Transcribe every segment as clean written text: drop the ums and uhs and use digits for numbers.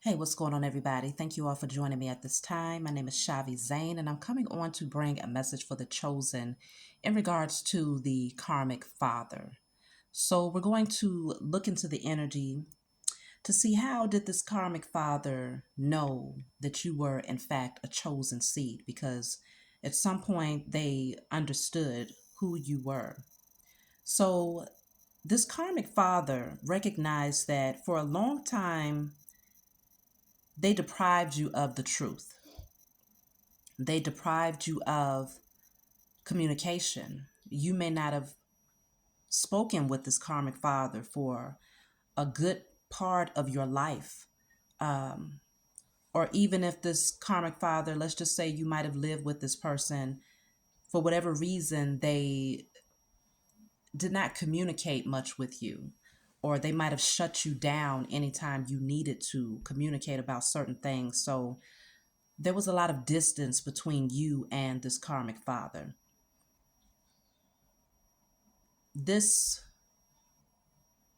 Hey, what's going on, everybody? Thank you all for joining me at this time. My name is Shavi Zane, and I'm coming on to bring a message for the chosen in regards to the karmic father. So we're going to look into the energy to see how did this karmic father know that you were in fact a chosen seed, because at some point they understood who you were. So this karmic father recognized that for a long time they deprived you of the truth. They deprived you of communication. You may not have spoken with this karmic father for a good part of your life. Um, or even if this karmic father, let's just say you might have lived with this person for whatever reason, they did not communicate much with you, or they might have shut you down anytime you needed to communicate about certain things. So there was a lot of distance between you and this karmic father. This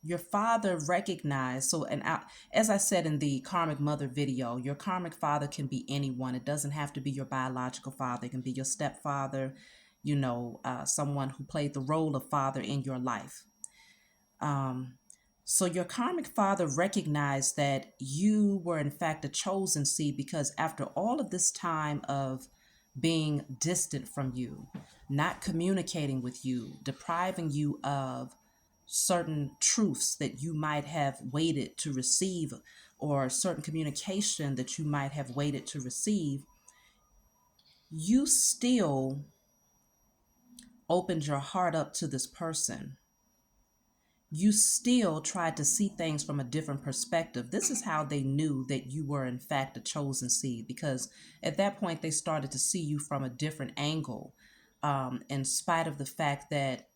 Your father recognized, as I said in the karmic mother video, your karmic father can be anyone. It doesn't have to be your biological father. It can be your stepfather, someone who played the role of father in your life. um, so your karmic father recognized that you were in fact a chosen seed, because after all of this time of being distant from you, not communicating with you, depriving you of certain truths that you might have waited to receive, or certain communication that you might have waited to receive, you still opened your heart up to this person. You still tried to see things from a different perspective. This is how they knew that you were in fact a chosen seed, because at that point they started to see you from a different angle, in spite of the fact that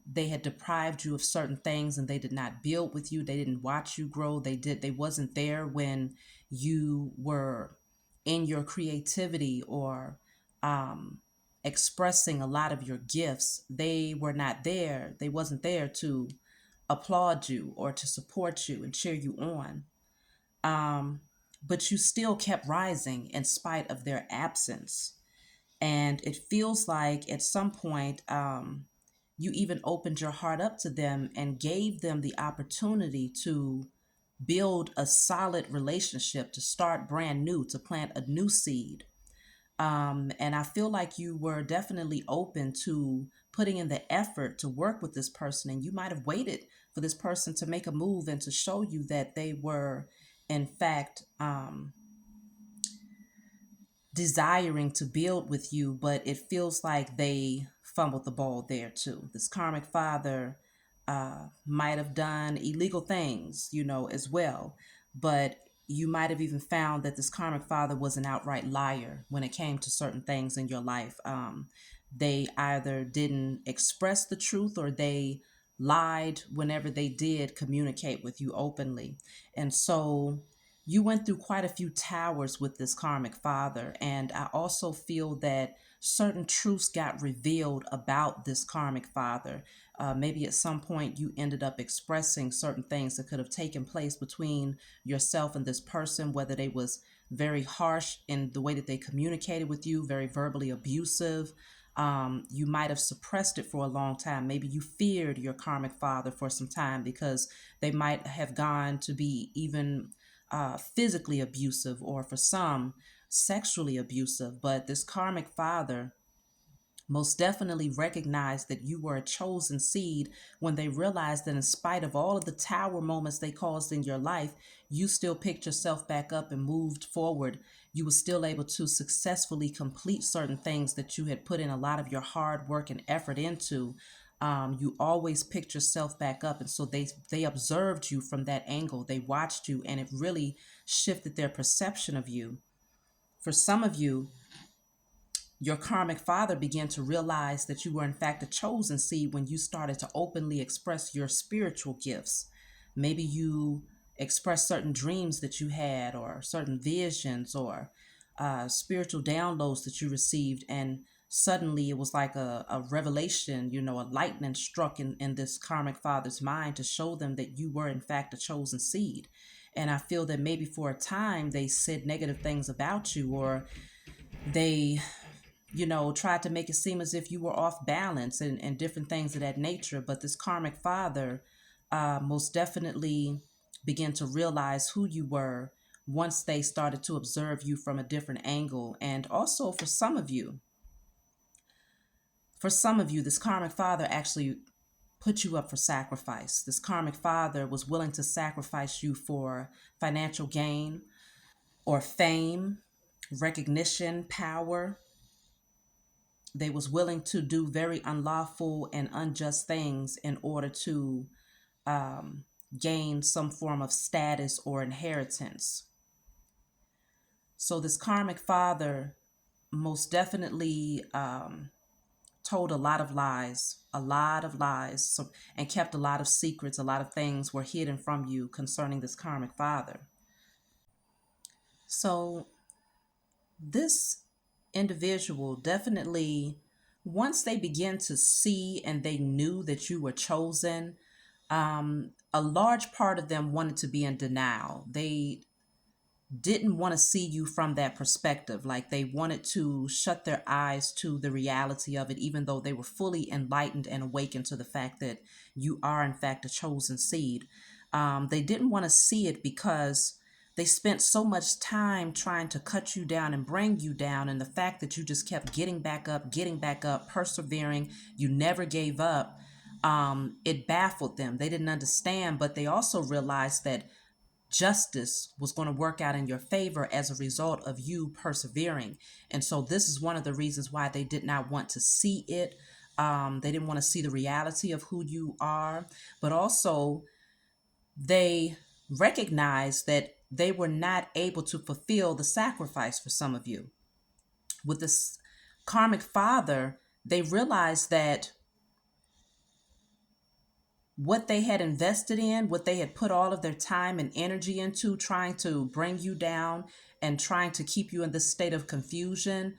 they had deprived you of certain things and they did not build with you. They didn't watch you grow. They wasn't there when you were in your creativity, or um, expressing a lot of your gifts. They were not there. They wasn't there to applaud you or to support you and cheer you on. Um, but you still kept rising in spite of their absence. And it feels like at some point, you even opened your heart up to them and gave them the opportunity to build a solid relationship, to start brand new, to plant a new seed. And I feel like you were definitely open to putting in the effort to work with this person. And you might have waited for this person to make a move and to show you that they were, in fact, desiring to build with you, but it feels like they fumbled the ball there too. This karmic father might have done illegal things, as well, but you might have even found that this karmic father was an outright liar when it came to certain things in your life. They either didn't express the truth, or they lied whenever they did communicate with you openly. And so you went through quite a few towers with this karmic father. And I also feel that certain truths got revealed about this karmic father. Maybe at some point you ended up expressing certain things that could have taken place between yourself and this person, whether they was very harsh in the way that they communicated with you, very verbally abusive. You might have suppressed it for a long time. Maybe you feared your karmic father for some time because they might have gone to be even physically abusive, or for some, sexually abusive. But this karmic father most definitely recognized that you were a chosen seed when they realized that in spite of all of the tower moments they caused in your life, you still picked yourself back up and moved forward. You were still able to successfully complete certain things that you had put in a lot of your hard work and effort into. You always picked yourself back up, and so they observed you from that angle. They watched you, and it really shifted their perception of you. For some of you, your karmic father began to realize that you were in fact a chosen seed when you started to openly express your spiritual gifts. Maybe you expressed certain dreams that you had, or certain visions, or spiritual downloads that you received, and suddenly it was like a revelation, a lightning struck in this karmic father's mind to show them that you were in fact a chosen seed. And I feel that maybe for a time they said negative things about you, or they, tried to make it seem as if you were off balance, and different things of that nature. But this karmic father most definitely began to realize who you were once they started to observe you from a different angle. And also for some of you, this karmic father actually put you up for sacrifice. This karmic father was willing to sacrifice you for financial gain or fame, recognition, power. They was willing to do very unlawful and unjust things in order to um, gain some form of status or inheritance. So this karmic father most definitely told a lot of lies, so, and kept a lot of secrets. A lot of things were hidden from you concerning this karmic father. So this individual definitely, once they began to see and they knew that you were chosen, a large part of them wanted to be in denial. They didn't want to see you from that perspective. Like, they wanted to shut their eyes to the reality of it, even though they were fully enlightened and awakened to the fact that you are, in fact, a chosen seed. They didn't want to see it because they spent so much time trying to cut you down and bring you down. And the fact that you just kept getting back up, persevering, you never gave up. It baffled them. They didn't understand, but they also realized that justice was going to work out in your favor as a result of you persevering. And so this is one of the reasons why they did not want to see it. They didn't want to see the reality of who you are, but also they recognized that they were not able to fulfill the sacrifice for some of you. With this karmic father, they realized that what they had invested in, what they had put all of their time and energy into, trying to bring you down and trying to keep you in this state of confusion,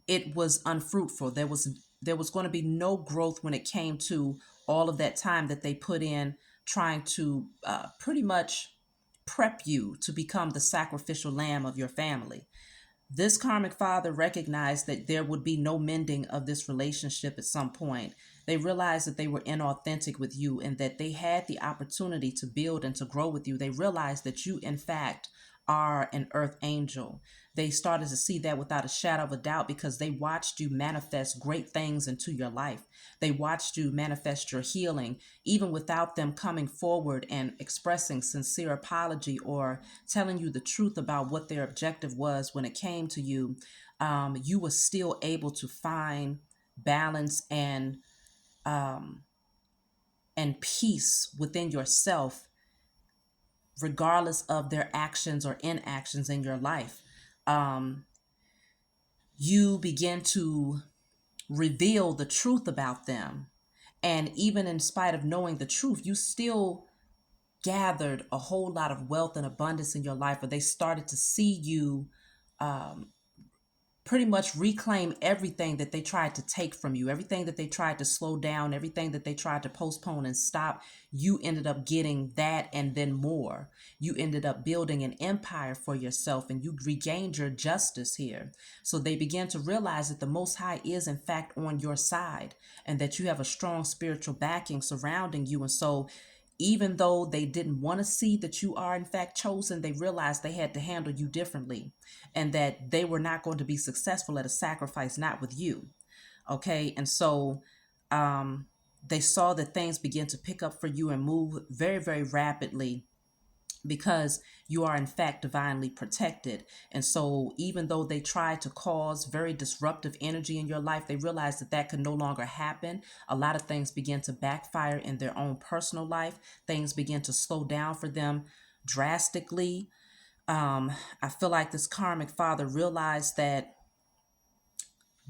it was unfruitful. There was going to be no growth when it came to all of that time that they put in trying to pretty much prep you to become the sacrificial lamb of your family. This karmic father recognized that there would be no mending of this relationship at some point. They realized that they were inauthentic with you and that they had the opportunity to build and to grow with you. They realized that you, in fact, are an earth angel. They started to see that without a shadow of a doubt because they watched you manifest great things into your life. They watched you manifest your healing, even without them coming forward and expressing sincere apology or telling you the truth about what their objective was when it came to you. You were still able to find balance and peace within yourself, regardless of their actions or inactions in your life. Um, you begin to reveal the truth about them. And even in spite of knowing the truth, you still gathered a whole lot of wealth and abundance in your life, where they started to see you um, pretty much reclaim everything that they tried to take from you, everything that they tried to slow down, everything that they tried to postpone and stop. You ended up getting that and then more. You ended up building an empire for yourself, and you regained your justice here. So they began to realize that the Most High is in fact on your side, and that you have a strong spiritual backing surrounding you. And so even though they didn't want to see that you are in fact chosen, they realized they had to handle you differently, and that they were not going to be successful at a sacrifice not with you. Okay. And so they saw that things began to pick up for you and move very, very rapidly, because you are in fact divinely protected. And so even though they tried to cause very disruptive energy in your life, they realized that that could no longer happen. A lot of things began to backfire in their own personal life. Things began to slow down for them drastically. I feel like this karmic father realized that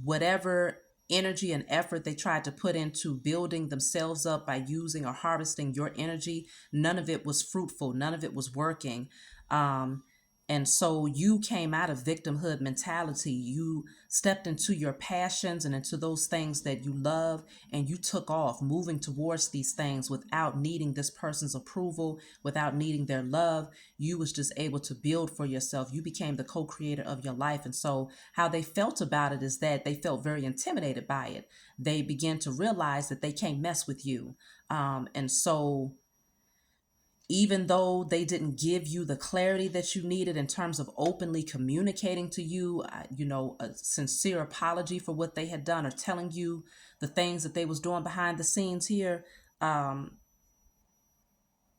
whatever energy and effort they tried to put into building themselves up by using or harvesting your energy, none of it was fruitful. None of it was working. Um, And so you came out of victimhood mentality. You stepped into your passions and into those things that you love, and you took off, moving towards these things without needing this person's approval, without needing their love. You was just able to build for yourself. You became the co-creator of your life. And so how they felt about it is that they felt very intimidated by it. They began to realize that they can't mess with you. And so even though they didn't give you the clarity that you needed in terms of openly communicating to you, a sincere apology for what they had done, or telling you the things that they was doing behind the scenes here, um,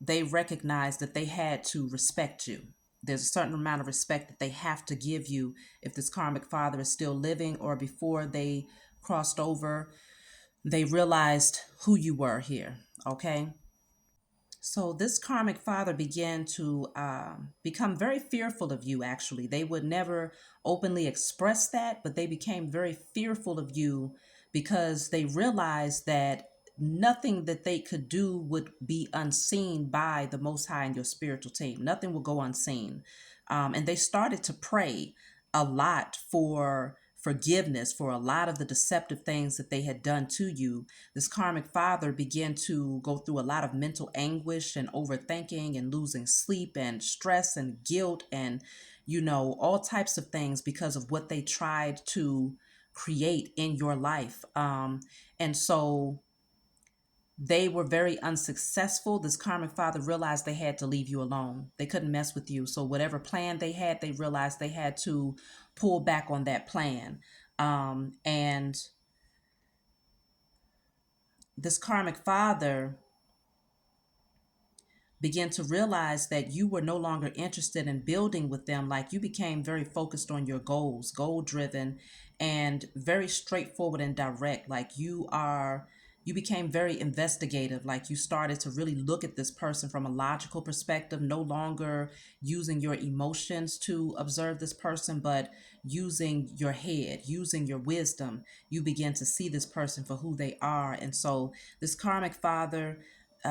they recognized that they had to respect you. There's a certain amount of respect that they have to give you if this karmic father is still living, or before they crossed over, they realized who you were here. Okay. So this karmic father began to become very fearful of you, actually. They would never openly express that, but they became very fearful of you because they realized that nothing that they could do would be unseen by the Most High and your spiritual team. Nothing would go unseen. And they started to pray a lot for forgiveness for a lot of the deceptive things that they had done to you. This karmic father began to go through a lot of mental anguish and overthinking and losing sleep and stress and guilt and, all types of things because of what they tried to create in your life. And so they were very unsuccessful. This karmic father realized they had to leave you alone. They couldn't mess with you. So whatever plan they had, they realized they had to pull back on that plan. And this karmic father began to realize that you were no longer interested in building with them. Like, you became very focused on your goals, goal driven, and very straightforward and direct. Like, you became very investigative. Like, you started to really look at this person from a logical perspective, no longer using your emotions to observe this person, but using your head, using your wisdom. You begin to see this person for who they are. And so this karmic father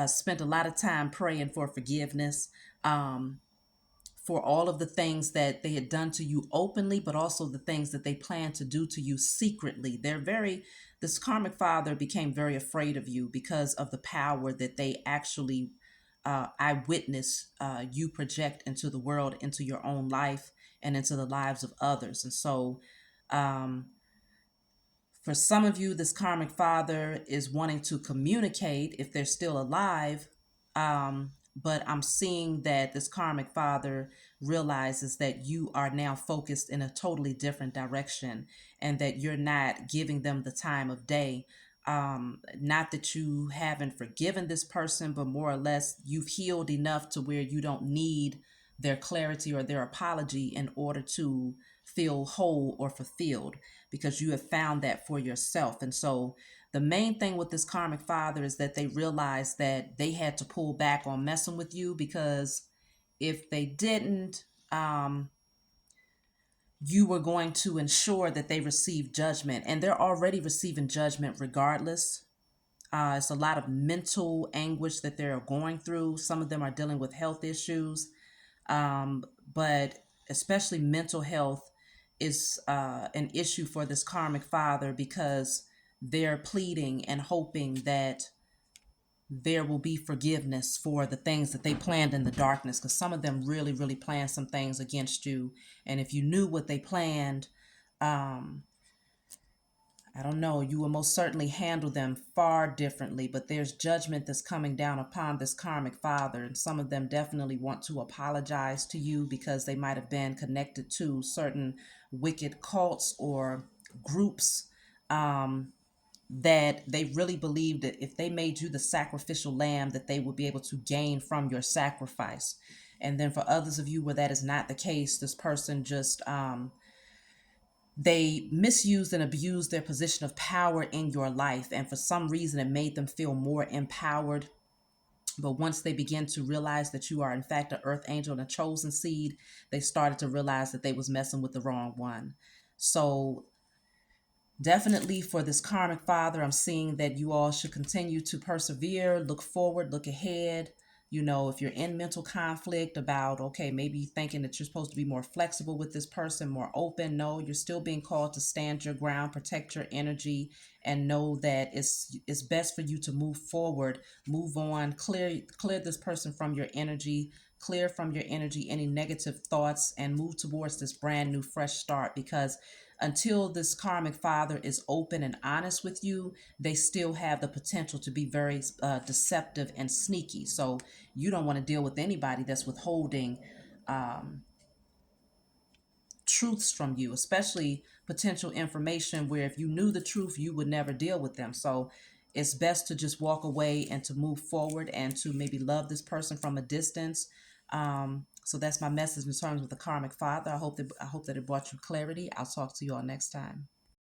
spent a lot of time praying for forgiveness, for all of the things that they had done to you openly, but also the things that they plan to do to you secretly. This karmic father became very afraid of you because of the power that they actually, I witnessed you project into the world, into your own life, and into the lives of others. And so, for some of you, this karmic father is wanting to communicate if they're still alive. But I'm seeing that this karmic father realizes that you are now focused in a totally different direction, and that you're not giving them the time of day. Not that you haven't forgiven this person, but more or less you've healed enough to where you don't need their clarity or their apology in order to feel whole or fulfilled, because you have found that for yourself. And so the main thing with this karmic father is that they realized that they had to pull back on messing with you, because if they didn't, you were going to ensure that they receive judgment, and they're already receiving judgment regardless. It's a lot of mental anguish that they're going through. Some of them are dealing with health issues, but especially mental health is an issue for this karmic father, because they're pleading and hoping that there will be forgiveness for the things that they planned in the darkness, because some of them really, really planned some things against you. And if you knew what they planned, I don't know, you will most certainly handle them far differently. But there's judgment that's coming down upon this karmic father, and some of them definitely want to apologize to you because they might have been connected to certain wicked cults or groups, that they really believed that if they made you the sacrificial lamb, that they would be able to gain from your sacrifice. And then for others of you where that is not the case, this person just they misused and abused their position of power in your life, and for some reason it made them feel more empowered. But once they begin to realize that you are in fact an earth angel and a chosen seed, they started to realize that they was messing with the wrong one. So definitely for this karmic father, I'm seeing that you all should continue to persevere, look forward, look ahead, If you're in mental conflict about, okay, maybe thinking that you're supposed to be more flexible with this person, more open, no, you're still being called to stand your ground, protect your energy, and know that it's best for you to move forward, move on, clear this person from your energy, clear from your energy any negative thoughts, and move towards this brand new fresh start. Because until this karmic father is open and honest with you, they still have the potential to be very deceptive and sneaky. So you don't want to deal with anybody that's withholding um, truths from you, especially potential information where if you knew the truth, you would never deal with them. So it's best to just walk away and to move forward and to maybe love this person from a distance. So that's my message in terms of the karmic father. I hope that it brought you clarity. I'll talk to you all next time.